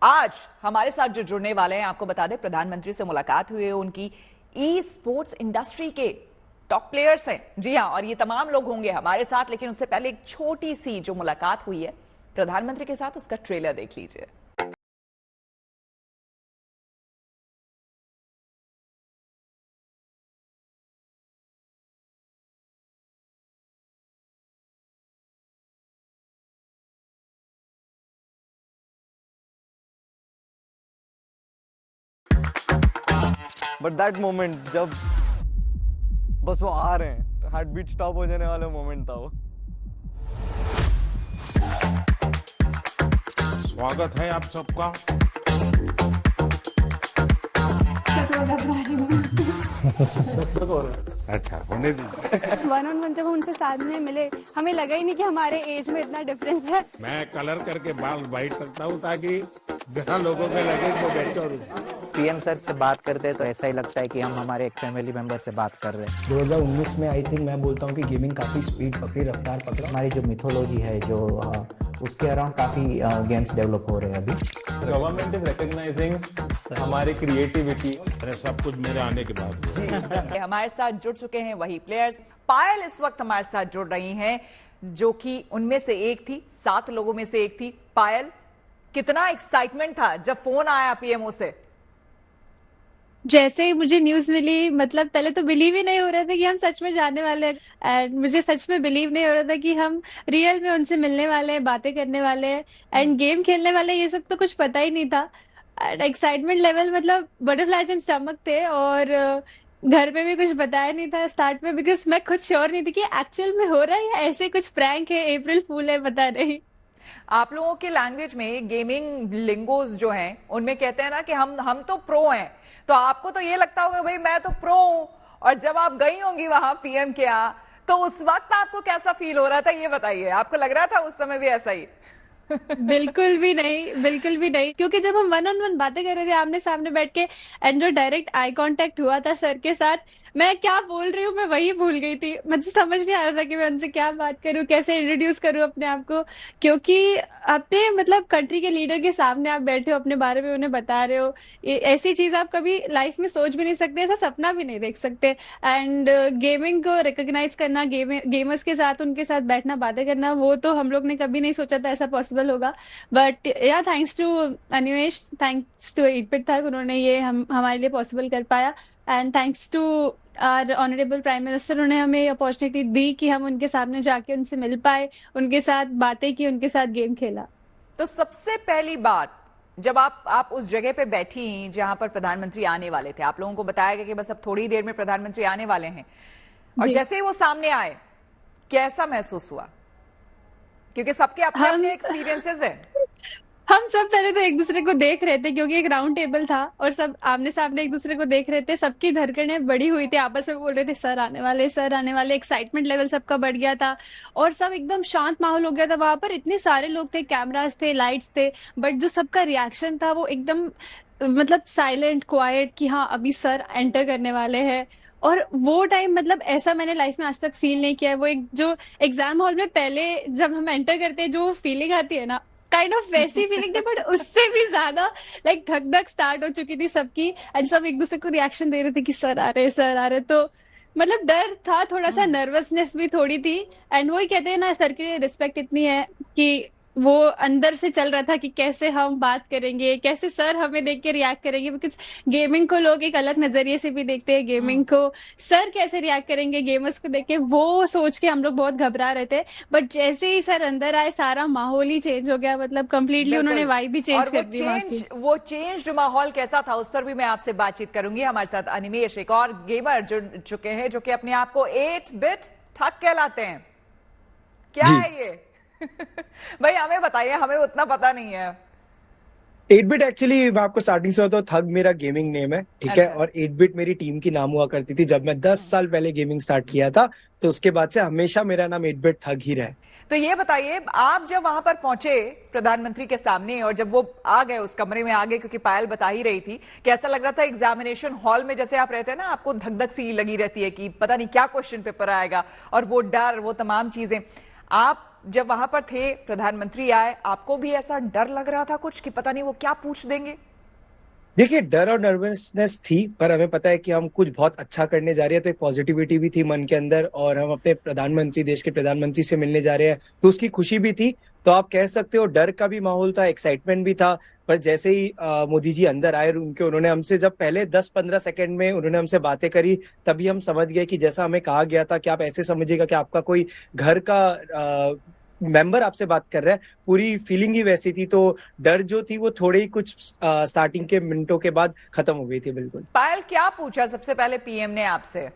आज हमारे साथ जो जुड़ने वाले हैं, आपको बता दें प्रधानमंत्री से मुलाकात हुई है, उनकी ई स्पोर्ट्स इंडस्ट्री के टॉप प्लेयर्स हैं। जी हां, और ये तमाम लोग होंगे हमारे साथ, लेकिन उससे पहले एक छोटी सी जो मुलाकात हुई है प्रधानमंत्री के साथ, उसका ट्रेलर देख लीजिए। बट दैट मोमेंट जब बस वो आ रहे हैं, हार्ट बीट स्टॉप हो जाने वाला मोमेंट था वो। स्वागत है आप सबका। अच्छा, होने दीजिए। 1-on-1 जब हम उनसे साथ में मिले, हमें लगा ही नहीं कि हमारे एज में इतना डिफरेंस है। मैं कलर करके बाल वाइट करता हूँ ताकि जहाँ लोगों के लगे वो बेचो। पीएम सर से बात करते हैं तो ऐसा ही लगता है कि हम हमारे एक फैमिली मेंबर से बात कर रहे हैं। 2019 में आई थिंक मैं बोलता हूँ कि गेमिंग काफ़ी स्पीड पकड़ी, रफ्तार पकड़ा। हमारी जो मिथोलॉजी है, जो उसके अराउंड काफ़ी गेम्स डेवलप हो रहे हैं अभी। गवर्नमेंट इज रिकॉग्नाइजिंग हमारी क्रिएटिविटी। सब कुछ मेरे आने के बाद हुआ। हमारे साथ जुड़ चुके हैं वही प्लेयर्स। पायल इस वक्त हमारे साथ जुड़ रही हैं, जो कि उनमें से एक थी, 7 लोगों में से एक थी। पायल, कितना एक्साइटमेंट था जब फोन आया पीएमओ से? जैसे ही मुझे न्यूज मिली, मतलब पहले तो बिलीव ही नहीं हो रहा था कि हम सच में जाने वाले हैं। एंड मुझे सच में बिलीव नहीं हो रहा था कि हम रियल में उनसे मिलने वाले हैं, बातें करने वाले हैं एंड गेम खेलने वाले हैं। ये सब तो कुछ पता ही नहीं था। एक्साइटमेंट लेवल, मतलब बटरफ्लाइज इन स्टमक थे। और घर में भी कुछ बताया नहीं था स्टार्ट में, बिकॉज मैं खुद श्योर नहीं थी कि एक्चुअल में हो रहा है या ऐसे कुछ प्रैंक है, अप्रैल फूल है, पता नहीं। आप लोगों की लैंग्वेज में गेमिंग लिंगोज जो हैं, उनमें कहते हैं ना कि हम तो प्रो हैं, तो आपको तो ये लगता होगा भाई मैं तो प्रो हूं। और जब आप गई होंगी वहां पीएम के यहाँ, तो उस वक्त आपको कैसा फील हो रहा था, ये बताइए। आपको लग रहा था उस समय भी ऐसा ही? बिल्कुल भी नहीं, बिल्कुल भी नहीं। क्योंकि जब हम 1-on-1 बातें कर रहे थे आमने सामने बैठ के, एंड जो डायरेक्ट आई कांटेक्ट हुआ था सर के साथ, मैं क्या बोल रही हूँ मैं वही भूल गई थी। मुझे समझ नहीं आ रहा था कि मैं उनसे क्या बात करूँ, कैसे इंट्रोड्यूस करूँ अपने आप को। क्योंकि अपने मतलब कंट्री के लीडर के सामने आप बैठे हो, अपने बारे में उन्हें बता रहे हो, ऐसी चीज आप कभी लाइफ में सोच भी नहीं सकते, ऐसा सपना भी नहीं देख सकते। एंड गेमिंग को रिकॉग्नाइज करना, गेमर्स के साथ उनके साथ बैठना, बातें करना, वो तो हम लोग ने कभी नहीं सोचा था ऐसा पॉसिबल होगा। But yeah thanks to Animesh, thanks to 8-Bit Thug, उन्होंने ये हमारे लिए पॉसिबल कर पाया। And thanks to our honourable prime minister, उन्होंने हमें अपॉर्चुनिटी दी कि हम उनके सामने जाके उनसे मिल पाए, उनके साथ बातें की, उनके साथ गेम खेला। तो सबसे पहली बात, जब आप उस जगह पे बैठी जहां पर प्रधानमंत्री आने वाले थे, आप लोगों को बताया गया कि बस अब थोड़ी देर में प्रधानमंत्री आने वाले हैं, और जैसे ही वो सामने आए, कैसा महसूस हुआ? क्योंकि सबके अपने अपने एक्सपीरियंसेस हैं। हम सब पहले तो एक दूसरे को देख रहे थे, क्योंकि एक राउंड टेबल था और सब आमने सामने एक दूसरे को देख रहे थे। सबकी धड़कनें बढ़ी हुई थी, आपस में बोल रहे थे सर आने वाले, सर आने वाले। एक्साइटमेंट लेवल सबका बढ़ गया था और सब एकदम शांत माहौल हो गया था। वहां पर इतने सारे लोग थे, कैमरास थे, लाइट्स थे, बट जो सबका रिएक्शन था वो एकदम मतलब साइलेंट, क्वाइट, कि हाँ अभी सर एंटर करने वाले हैं। और वो टाइम, मतलब ऐसा मैंने लाइफ में आज तक फील नहीं किया है। वो एक जो एग्जाम हॉल में पहले जब हम एंटर करते हैं जो फीलिंग आती है ना, काइंड ऑफ वैसी फीलिंग थी, बट उससे भी ज्यादा लाइक धक धक स्टार्ट हो चुकी थी सबकी। एंड सब एक दूसरे को रिएक्शन दे रहे थे कि सर आ रहे, सर आ रहे। तो मतलब डर था, थोड़ा सा नर्वसनेस भी थोड़ी थी। एंड वही कहते हैं ना, सर के लिए रिस्पेक्ट इतनी है कि वो अंदर से चल रहा था कि कैसे हम बात करेंगे, कैसे सर हमें देख के रिएक्ट करेंगे। बिकॉज गेमिंग को लोग एक अलग नजरिए से भी देखते हैं, गेमिंग को सर कैसे रिएक्ट करेंगे गेमर्स को देख के, वो सोच के हम लोग बहुत घबरा रहे थे। बट जैसे ही सर अंदर आए, सारा माहौल ही चेंज हो गया। मतलब कंप्लीटली उन्होंने वाइब भी चेंज कर दी। वो चेंज माहौल कैसा था, उस पर भी मैं आपसे बातचीत करूंगी। हमारे साथ अनिमेश, एक और गेमर जुड़ चुके हैं, जो कि अपने आप को 8-Bit Thug कहलाते हैं। क्या है ये? भाई हमें बताइए, हमें उतना पता नहीं है। 8-Bit एक्चुअली मैं आपको स्टार्टिंग से बताऊं, थग मेरा गेमिंग नेम है, ठीक है। और 8-Bit मेरी टीम की नाम हुआ करती थी। जब मैं 10 साल पहले गेमिंग स्टार्ट किया था, तो उसके बाद से हमेशा मेरा नाम 8-Bit Thug ही रहा। तो ये बताइए, आप जब वहां पर पहुंचे प्रधानमंत्री के सामने, और जब वो आ गए उस कमरे में आ गए, क्योंकि पायल बता ही रही थी कि ऐसा लग रहा था एग्जामिनेशन हॉल में जैसे आप रहते हैं ना, आपको धक धक सी लगी रहती है कि पता नहीं क्या क्वेश्चन पेपर आएगा, और वो डर, वो तमाम चीजें। आप जब वहां पर थे, प्रधानमंत्री आए, आपको भी ऐसा डर लग रहा था कुछ कि पता नहीं वो क्या पूछ देंगे? देखिए, डर और नर्वसनेस थी, पर हमें पता है कि हम कुछ बहुत अच्छा करने जा रहे हैं, तो एक पॉजिटिविटी भी थी मन के अंदर, और हम अपने प्रधानमंत्री, देश के प्रधानमंत्री से मिलने जा रहे हैं, तो उसकी खुशी भी थी। तो आप कह सकते हो डर का भी माहौल था, एक्साइटमेंट भी था। पर जैसे ही मोदी जी अंदर आए रूम के, उन्होंने हमसे जब पहले 10-15 सेकंड में उन्होंने हमसे बातें करी, तभी हम समझ गए कि जैसा हमें कहा गया था कि आप ऐसे समझिएगा कि आपका कोई घर का मेंबर आपसे बात कर रहा है, पूरी फीलिंग ही वैसी थी। तो डर जो थी वो थोड़े ही कुछ स्टार्टिंग के मिनटों के बाद खत्म हो गई थी। बिल्कुल। पायल, क्या पूछा सबसे पहले पीएम ने आपसे?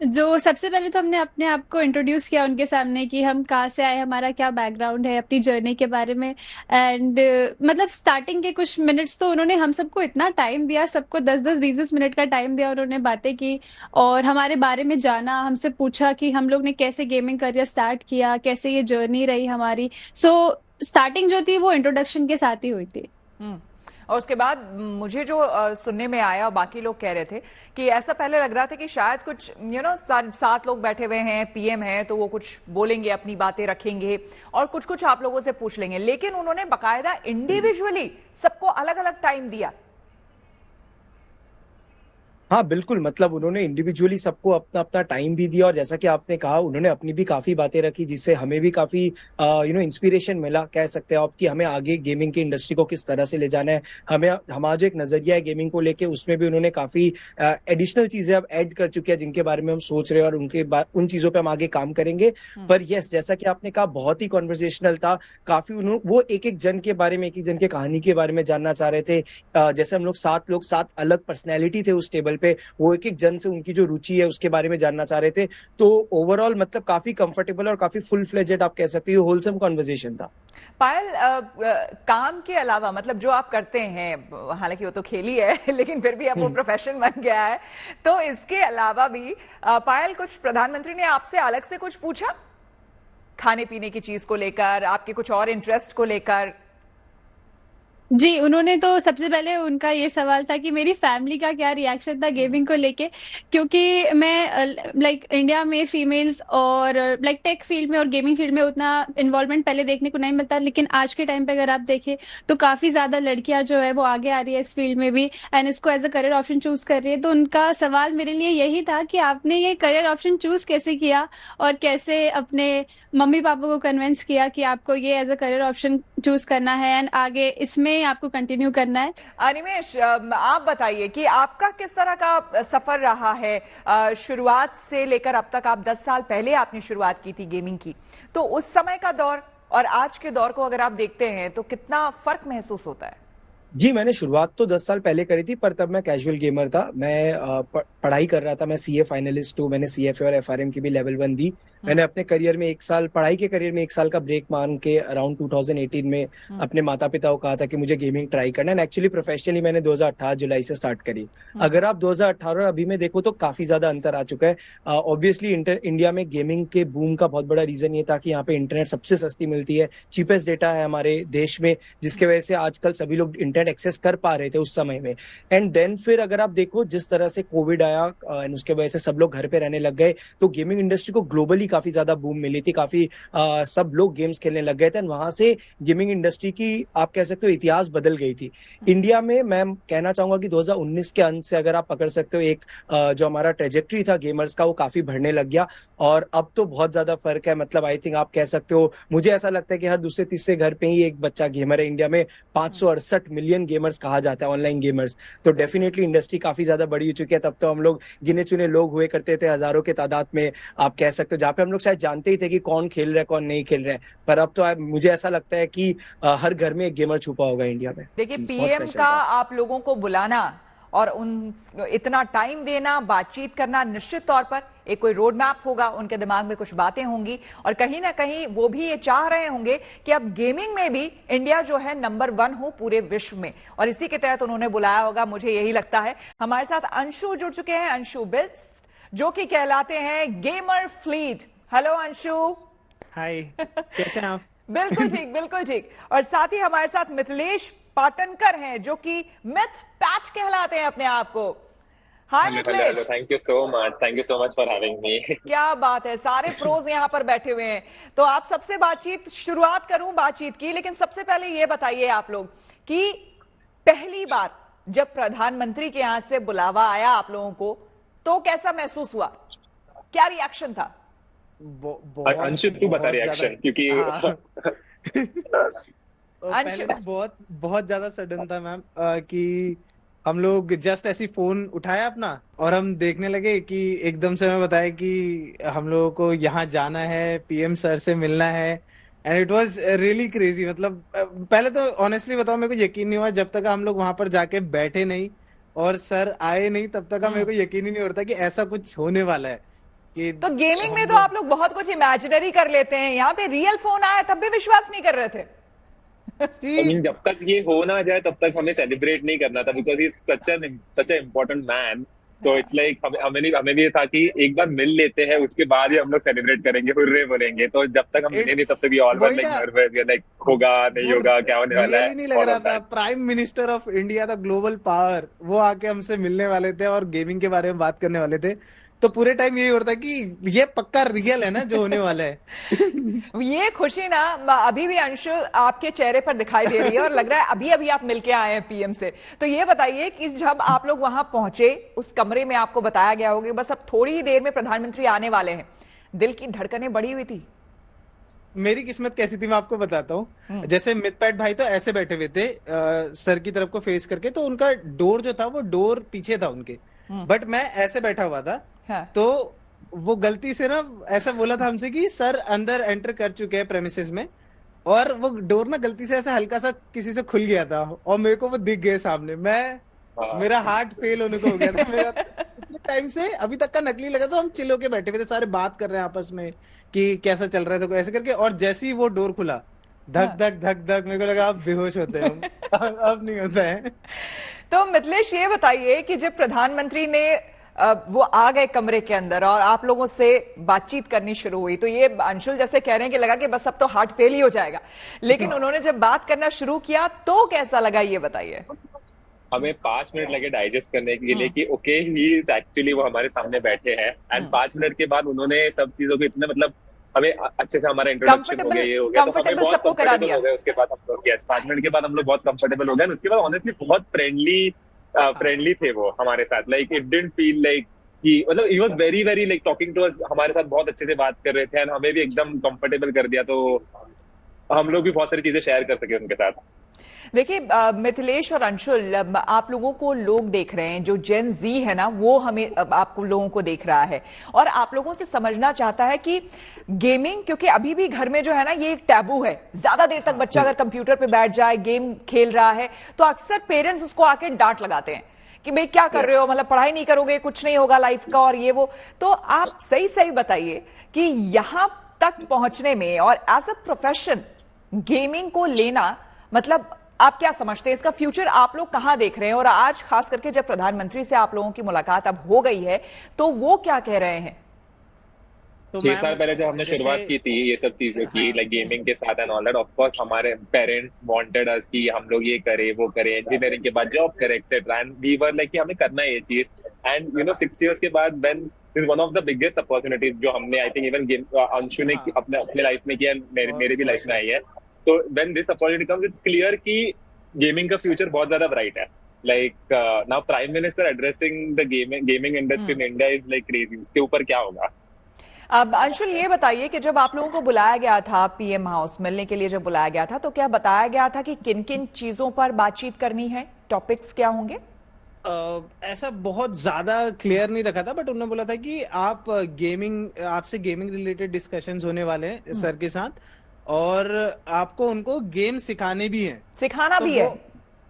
जो सबसे पहले तो हमने अपने आप को इंट्रोड्यूस किया उनके सामने कि हम कहाँ से आए, हमारा क्या बैकग्राउंड है, अपनी जर्नी के बारे में। एंड मतलब स्टार्टिंग के कुछ मिनट्स तो उन्होंने हम सबको इतना टाइम दिया, सबको 10-10 20-20 मिनट का टाइम दिया, उन्होंने बातें की और हमारे बारे में जाना, हमसे पूछा कि हम लोग ने कैसे गेमिंग करियर स्टार्ट किया, कैसे ये जर्नी रही हमारी। सो स्टार्टिंग जो थी वो इंट्रोडक्शन के साथ ही हुई थी। और उसके बाद मुझे जो सुनने में आया और बाकी लोग कह रहे थे कि ऐसा पहले लग रहा था कि शायद कुछ 7 लोग बैठे हुए हैं, पीएम है, तो वो कुछ बोलेंगे, अपनी बातें रखेंगे और कुछ कुछ आप लोगों से पूछ लेंगे, लेकिन उन्होंने बकायदा इंडिविजुअली सबको अलग अलग टाइम दिया। हाँ बिल्कुल, मतलब उन्होंने इंडिविजुअली सबको अपना अपना टाइम भी दिया, और जैसा कि आपने कहा उन्होंने अपनी भी काफी बातें रखी, जिससे हमें भी काफी इंस्पिरेशन मिला, कह सकते हैं आप, कि हमें आगे गेमिंग की इंडस्ट्री को किस तरह से ले जाना है। हमें हमारा जो एक नजरिया है गेमिंग को लेके, उसमें भी उन्होंने काफी एडिशनल चीजें अब ऐड कर चुकी है, जिनके बारे में हम सोच रहे हैं, और उन चीजों पर हम आगे काम करेंगे। पर यस, जैसा कि आपने कहा, बहुत ही कॉन्वर्सेशनल था, काफी वो एक एक जन के बारे में, एक एक जन के कहानी के बारे में जानना चाह रहे थे। जैसे हम लोग 7 अलग पर्सनैलिटी थे उस टेबल पे, वो एक एक जन से उनकी जो रुचि है उसके बारे में जानना चाह रहे थे। तो ओवरऑल मतलब काफी कंफर्टेबल और काफी फुल फ्लेजेड, आप कह सकते हो, होलसम कॉन्वर्सेशन था। पायल, काम के अलावा मतलब जो आप करते हैं, हालांकि वो तो खेल ही है लेकिन फिर भी अब वो प्रोफेशन बन गया है, तो इसके अलावा भी पायल, कुछ प्रधानमंत्री ने आपसे अलग से कुछ पूछा खाने पीने की चीज को लेकर, आपके कुछ और इंटरेस्ट को लेकर? जी, उन्होंने तो सबसे पहले उनका ये सवाल था कि मेरी फैमिली का क्या रिएक्शन था गेमिंग को लेके, क्योंकि मैं लाइक इंडिया में फीमेल्स और लाइक टेक फील्ड में और गेमिंग फील्ड में उतना इन्वॉल्वमेंट पहले देखने को नहीं मिलता, लेकिन आज के टाइम पे अगर आप देखें तो काफी ज्यादा लड़कियां जो है वो आगे आ रही है इस फील्ड में भी, एंड इसको as a career option choose कर रही है। तो उनका सवाल मेरे लिए यही था कि आपने ये करियर ऑप्शन चूज कैसे किया और कैसे अपने मम्मी पापा को कन्विंस किया कि आपको ये as a career option choose करना है एंड आगे इसमें आपको कंटिन्यू करना है। अनिमेश, आप बताइए कि आपका किस तरह का सफर रहा है शुरुआत से लेकर अब तक? आप 10 साल पहले आपने शुरुआत की थी गेमिंग की, तो उस समय का दौर और आज के दौर को अगर आप देखते हैं तो कितना फर्क महसूस होता है? जी, मैंने शुरुआत तो 10 साल पहले करी थी, पर तब मैं कैजुअल गेमर था। मैं पढ़ाई कर रहा था, मैं सीए फाइनलिस्ट हूँ, मैंने सीएफए और एफआरएम की भी लेवल 1 दी। मैंने अपने करियर में पढ़ाई के करियर में 1 साल का ब्रेक मान के अराउंड 2018 में अपने माता पिता को कहा था कि मुझे गेमिंग ट्राई करना है। एक्चुअली प्रोफेशनली मैंने 2018 जुलाई से स्टार्ट करी। अगर आप 2018 और अभी में देखो तो काफी ज्यादा अंतर आ चुका है। ऑब्वियसली इंडिया में गेमिंग के बूम का बहुत बड़ा रीजन ये था कि यहाँ पे इंटरनेट सबसे सस्ती मिलती है, चीपेस्ट डेटा है हमारे देश में, जिसके वजह से आजकल सभी लोग इंटरनेट एक्सेस कर पा रहे थे उस समय में। एंड देन फिर अगर आप देखो जिस तरह से कोविड आया एंड उसके वजह से सब लोग घर पे रहने लग गए, तो गेमिंग इंडस्ट्री को ग्लोबली काफी ज्यादा बूम मिली थी, काफी सब लोग गेम्स खेलने लग गए थे। वहां से गेमिंग इंडस्ट्री की आप कह सकते हो इतिहास बदल गई थी। इंडिया में मैं कहना चाहूंगा कि 2019 के अंत से अगर आप पकड़ सकते हो, एक जो हमारा ट्रेजेक्ट्री था गेमर्स का वो काफी बढ़ने लग गया, और अब तो बहुत ज्यादा फर्क है। मतलब आई थिंक आप कह सकते हो, मुझे ऐसा लगता है कि हर दूसरे तीसरे घर पे ही एक बच्चा गेमर है। इंडिया में 568 मिलियन गेमर्स कहा जाता है, ऑनलाइन गेमर्स। तो डेफिनेटली इंडस्ट्री काफी ज्यादा बड़ी हो चुकी है। तब तो हम लोग गिने चुने लोग हुए करते थे, हजारों के तादाद में आप कह सकते हो, जहाँ पे हम लोग शायद जानते ही थे कि कौन खेल रहा है कौन नहीं खेल रहा है। पर अब तो मुझे ऐसा लगता है कि हर घर में एक गेमर छुपा होगा इंडिया में। देखिए, पीएम का आप लोगों को बुलाना और इतना टाइम देना, बातचीत करना, निश्चित तौर पर एक कोई रोड मैप होगा, उनके दिमाग में कुछ बातें होंगी, और कहीं ना कहीं वो भी ये चाह रहे होंगे कि अब गेमिंग में भी इंडिया जो है नंबर 1 हो पूरे विश्व में, और इसी के तहत उन्होंने बुलाया होगा, मुझे यही लगता है। हमारे साथ अंशु जुड़ चुके हैं, अंशु बिस्ट, जो कि कहलाते हैं गेमर फ्लीट। हेलो अंशु। हाय, कैसे हैं आप? बिल्कुल ठीक, बिल्कुल ठीक। और साथ ही हमारे साथ मिथिलेश पाटनकर हैं, जो कि मिथ पैच कहलाते हैं अपने आप को। Hi hello hello Mithilesh. Hello, thank you so much for having me. क्या बात है, सारे प्रोज यहाँ पर बैठे हुए हैं। तो आप सबसे शुरुआत करूं बातचीत की, लेकिन सबसे पहले ये बताइए आप लोग कि पहली बार जब प्रधानमंत्री के यहां से बुलावा आया आप लोगों को, तो कैसा महसूस हुआ, क्या रिएक्शन था? अंशु तू बता रिएक्शन, क्योंकि पहले तो बहुत बहुत ज्यादा सडन था मैम, कि हम लोग जस्ट ऐसी फोन उठाया अपना और हम देखने लगे कि एकदम से हमें बताया कि हम लोगों को यहाँ जाना है, पीएम सर से मिलना है। And it was really crazy. मतलब पहले तो ऑनेस्टली बताओ, मेरे को यकीन नहीं हुआ जब तक हम लोग वहां पर जाके बैठे नहीं और सर आए नहीं, तब तक मेरे को यकीन ही नहीं होता कि ऐसा कुछ होने वाला है। कि तो गेमिंग में तो आप लोग बहुत कुछ इमेजिनरी कर लेते हैं, यहाँ पे रियल फोन आया तब भी विश्वास नहीं कर रहे थे। जब तक ये हो ना जाए तब तक हमें सेलिब्रेट नहीं करना था, because he such a important man. So it's like हमें भी ये था कि एक बार मिल लेते हैं, उसके बाद ही हम लोग सेलिब्रेट करेंगे, हुर्रे बोलेंगे। तो जब तक हम मिले नहीं तब तक भी all were like nervous, like होगा नहीं होगा, क्या होने वाला है। नहीं लग रहा था। Prime minister of India, the global power, वो आके हमसे मिलने वाले थे और गेमिंग के बारे में बात करने वाले थे। तो पूरे टाइम यही होता कि ये पक्का रियल है ना जो होने वाला है। ये खुशी ना अभी भी अंशु आपके चेहरे पर दिखाई दे रही है और लग रहा है अभी अभी आप मिलके आए हैं पीएम से। तो ये बताइए कि जब आप लोग वहां पहुंचे, उस कमरे में आपको बताया गया होगा बस अब थोड़ी ही देर में प्रधानमंत्री आने वाले हैं, दिल की धड़कनें बढ़ी हुई थी? मेरी किस्मत कैसी थी मैं आपको बताता हूँ। जैसे मितपैट भाई तो ऐसे बैठे हुए थे सर की तरफ को फेस करके, तो उनका डोर जो था वो डोर पीछे था उनके, बट मैं ऐसे बैठा हुआ था। हाँ। तो वो गलती से ना ऐसा बोला था हमसे कि सर अंदर एंटर कर चुके हैं प्रेमिसेस में, और वो डोर ना गलती से ऐसा हल्का सा किसी से खुल गया था और मेरे को वो दिख गए सामने। मेरा हार्ट फेल होने को हो गया था। मेरा टाइम से अभी तक का नकली लगा था। हम चिल होके बैठे हुए थे, सारे बात कर रहे हैं आपस में कि कैसा चल रहा है, तो ऐसे करके। और जैसे ही वो डोर खुला, धक धक धक धक, मेरे को लगा अब बेहोश होते हैं हम। अब नहीं होता है। तो मिथिलेश ये बताइए कि जब प्रधानमंत्री ने वो आ गए कमरे के अंदर और आप लोगों से बातचीत करनी शुरू हुई, तो ये अंशुल जैसे कह रहे हैं कि लगा कि बस अब तो हार्ट फेल ही हो जाएगा, लेकिन उन्होंने जब बात करना शुरू किया तो कैसा लगा, ये बताइए। हमें 5 मिनट लगे डाइजेस्ट करने के लिए कि ओके ही इज एक्चुअली वो हमारे सामने बैठे हैं। एंड 5 मिनट के बाद उन्होंने सब चीजों को इतने मतलब हमें अच्छे से हमारा इंट्रोडक्शन हो गया, ये हो गया, तो हमें बहुत कंफर्टेबल हो गया। उसके बाद हम लोग 5 मिनट के बाद हम लोग बहुत कंफर्टेबल हो गए। उसके बाद ऑनेस्टली बहुत फ्रेंडली थे वो हमारे साथ। Like it didn't feel like कि मतलब he was very very like talking to us, हमारे साथ बहुत अच्छे से बात कर रहे थे एंड हमें भी एकदम कंफर्टेबल कर दिया, तो हम लोग भी बहुत सारी चीजें शेयर कर सके उनके साथ। देखिए मिथिलेश और अंशुल, आप लोगों को लोग देख रहे हैं, जो जेन जी है ना वो हमें आप लोगों को देख रहा है और आप लोगों से समझना चाहता है कि गेमिंग, क्योंकि अभी भी घर में जो है ना ये एक टैबू है, ज्यादा देर तक बच्चा अगर कंप्यूटर पे बैठ जाए गेम खेल रहा है तो अक्सर पेरेंट्स उसको आके डांट लगाते हैं कि भाई क्या कर रहे हो, मतलब पढ़ाई नहीं करोगे, कुछ नहीं होगा लाइफ का और ये वो। तो आप सही सही बताइए कि यहां तक पहुंचने में और एज अ प्रोफेशन गेमिंग को लेना, मतलब आप क्या समझते हैं इसका फ्यूचर आप लोग कहां देख रहे हैं? और आज खास करके जब प्रधानमंत्री से आप लोगों की मुलाकात अब हो गई है तो वो क्या कह रहे हैं? 6 साल पहले जब हमने शुरुआत की थी ये सब चीजों की, लाइक गेमिंग के साथ and all that, of course हमारे पेरेंट्स वांटेड अस कि हम लोग ये करें वो करें, इंजीनियरिंग के बाद जॉब करें etcetera, and we were like कि हमें करना है ये चीज। एंड यू नो 6 इयर्स के बाद when this one of the biggest opportunities जो हमने आई थिंक इवन अंशु ने अपने लाइफ में किया, मेरे भी लाइफ में आई है। So when this opportunity comes, it's clear कि गेमिंग का फ्यूचर बहुत ज्यादा ब्राइट है। Like now Prime Minister addressing the gaming industry in India is like crazy. इसके ऊपर क्या होगा? अब अंशुल ये बताइए कि जब आप लोगों को बुलाया गया था पीएम हाउस मिलने के लिए, जब बुलाया गया था तो क्या बताया गया था कि किन किन चीजों पर बातचीत करनी है, टॉपिक्स क्या होंगे? ऐसा बहुत ज्यादा क्लियर नहीं रखा था, बट उन्होंने बोला था कि आपसे गेमिंग रिलेटेड डिस्कशंस होने वाले हैं सर के साथ, और आपको उनको गेम सिखाने भी हैं, सिखाना तो भी है।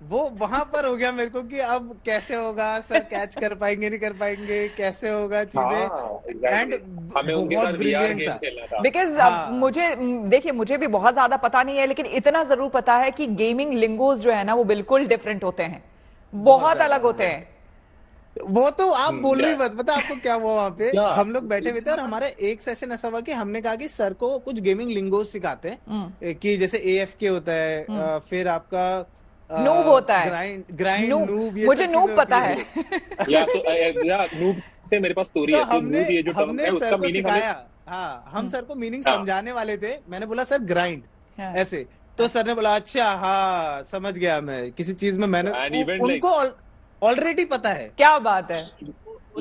वो वहां पर हो गया मेरे को कि अब कैसे होगा सर, कैच कर पाएंगे नहीं कर पाएंगे, कैसे होगा चीजें। एंड हमें उनके साथ VR गेम खेलना था। बिकॉज मुझे देखिए, मुझे भी बहुत ज्यादा पता नहीं है, लेकिन इतना जरूर पता है कि गेमिंग लिंगोज जो है ना वो बिल्कुल डिफरेंट होते हैं, बहुत अलग होते हैं। वो तो आप बोलो ही मत, पता आपको क्या हुआ वहाँ पे? हम लोग बैठे हुए थे और हमारा एक सेशन ऐसा हुआ कि हमने कहा कि सर को कुछ गेमिंग लिंगोज सिखाते हैं कि जैसे AFK होता है, फिर आपका नूब होता है। ग्राइंड नूब, नूब, ये मुझे सब नूब चीजें पता होती है। या नूब से मेरे पास स्टोरी तो है। तो नूब ये जो टर्म हमने है सर उसका को मीनिंग सिखाया। हाँ, हम सर को मीनिंग हाँ। समझाने वाले थे, मैंने बोला सर ग्राइंड हाँ। ऐसे, तो सर ने बोला अच्छा हाँ समझ गया, मैं किसी चीज में मैंने And even उनको ऑलरेडी पता है। क्या बात है।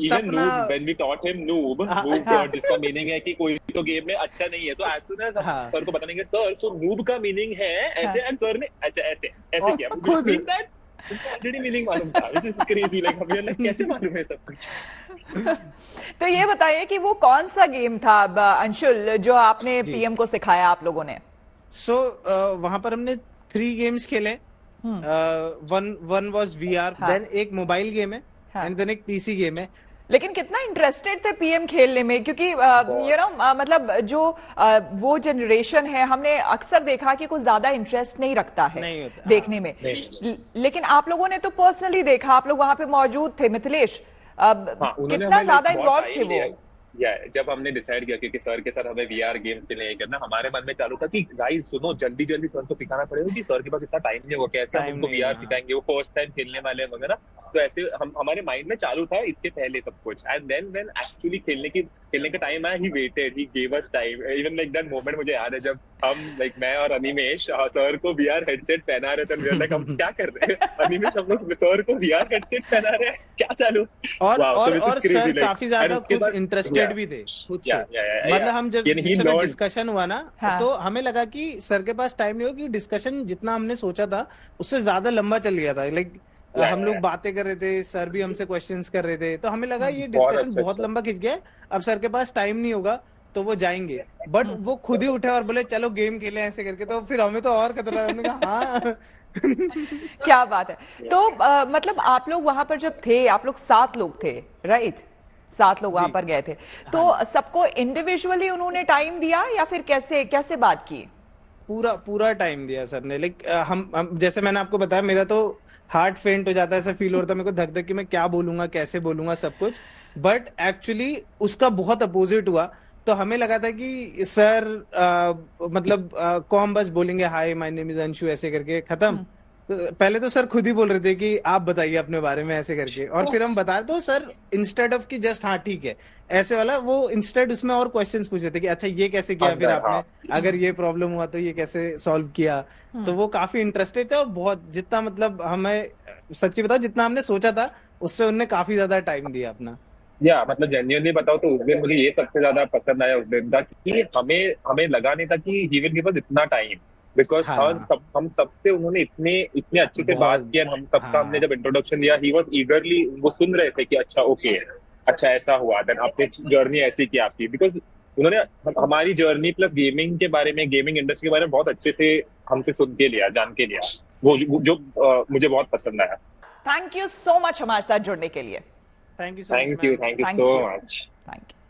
इवन अपना- noob when we taught him noob हाँ। जिसका मीनिंग है कि कोई तो गेम में अच्छा नहीं है, तो एज सून एज हाँ। सर को पता नहीं कि सर सो नूब का मीनिंग है ऐसे, एंड सर ने अच्छा ऐसे ऐसे और किया, खुद- मींस दैट ऑलरेडी मीनिंग मालूम था, व्हिच इज क्रेजी। लाइक हमें लाइक कैसे मालूम है सब कुछ। तो ये बताइए कि वो कौन सा गेम था अंशुल जो आपने जी। पीएम को सिखाया आप लोगों ने? सो वहां पर हमने 3 गेम्स खेले। वन वाज वीआर, हाँ। देन एक मोबाइल गेम है, हाँ। एंड देन एक पीसी गेम है। लेकिन कितना इंटरेस्टेड थे पीएम खेलने में, क्योंकि यू नो मतलब जो वो जनरेशन है, हमने अक्सर देखा कि कुछ ज्यादा इंटरेस्ट नहीं रखता है नहीं होता, देखने में। लेकिन आप लोगों ने तो पर्सनली देखा, आप लोग वहां पे मौजूद थे। मिथिलेश, उन्होंने कितना हमें ज्यादा like बहुत इन्वॉल्व time थे लिया। वो? जब हमने डिसाइड किया क्योंकि सर के साथ हमें वीआर गेम्स के लिए करना, हमारे मन में चालू था कि गाइस सुनो, जल्दी जल्दी सर को सिखाना पड़ेगा कि सर के पास इतना टाइम नहीं होगा, कैसे हम Time उनको नहीं वीआर है, सिखाएंगे, वो फर्स्ट टाइम खेलने वाले हैं वगैरह। तो ऐसे हमारे माइंड में चालू था इसके पहले सब कुछ। एंड देन व्हेन एक्चुअली खेलने का टाइम आया, he waited, he gave us time. Even like that moment मुझे याद है जब हम लाइक मैं और अनिमेश सर को वीआर हेडसेट पहना रहे थे। लाइक हम क्या कर रहे हैं अनिमेश, हम लोग सर को वीआर हेडसेट पहना रहे हैं, क्या चालू। और Wow, so और this is और crazy, सर like, काफी ज्यादा and उसके खुद बाद- इंटरेस्टेड Yeah. भी थे खुद से। Yeah. मतलब हम जब यानी he जिस समय learned- डिस्कशन हुआ ना, हाँ। तो हमें लगा कि सर के पास टाइम नहीं होगा, कि डिस्कशन जितना हमने सोचा था उससे ज्यादा लंबा चल गया था। लाइक हम लोग बातें कर रहे थे, सर भी हमसे क्वेश्चंस कर रहे थे, तो हमें लगा ये बहुत डिस्कशन अच्छा, बहुत अच्छा। लंबा खिंच गया है, अब सर के पास टाइम नहीं होगा तो वो जाएंगे। बट वो खुद ही उठे और बोले चलो गेम खेले ऐसे करके, तो फिर हमें तो और खतरा है। हमने कहा हाँ क्या बात है। तो मतलब आप लोग वहां पर जब थे, आप लोग 7 लोग थे, राइट? 7 लोग वहां पर गए थे, तो सबको इंडिविजुअली उन्होंने टाइम दिया या फिर कैसे कैसे बात की? पूरा टाइम दिया सर ने। लाइक हम जैसे मैंने आपको बताया, मेरा तो हार्ट फेंट हो जाता है, ऐसा फील होता है मेरे को, धक धक कि मैं क्या बोलूंगा, कैसे बोलूंगा, सब कुछ। बट एक्चुअली उसका बहुत अपोजिट हुआ। तो हमें लगा था कि सर मतलब कौन बस बोलेंगे hi my name is Anshu ऐसे करके खत्म। तो पहले तो सर खुद ही बोल रहे थे कि आप बताइए अपने बारे में ऐसे करके, और फिर हम बता रहे, तो सर इंस्टेड ऑफ कि जस्ट हाँ ठीक है ऐसे वाला, वो इंस्टेड उसमें और क्वेश्चंस पूछ रहे थे कि अच्छा ये कैसे किया फिर आपने, अगर ये प्रॉब्लम हुआ तो ये कैसे सॉल्व किया। तो वो काफी इंटरेस्टेड थे, और बहुत जितना मतलब हमें सच्ची बताओ जितना हमने सोचा था उससे उनने काफी ज्यादा टाइम दिया अपना। या मतलब जेन्युइनली बताओ तो उस दिन मुझे ये सबसे ज्यादा पसंद आया उस दिन का, कि हमें लगा नहीं था कि ही विल गिव अस इतना टाइम, बिकॉज हम सबसे उन्होंने इतने अच्छे से बात किया। हम सबका हमने जब इंट्रोडक्शन दिया, ही वाज ईगरली, वो सुन रहे थे कि अच्छा ओके, अच्छा ऐसा हुआ, देन आपने जर्नी ऐसी की आपकी, बिकॉज उन्होंने हमारी जर्नी प्लस गेमिंग के बारे में, गेमिंग इंडस्ट्री के बारे में बहुत अच्छे से हमसे सुन के लिया, जान के लिया, वो जो मुझे बहुत पसंद आया। थैंक यू सो मच हमारे साथ जुड़ने के लिए। Thank you so much. Thank you.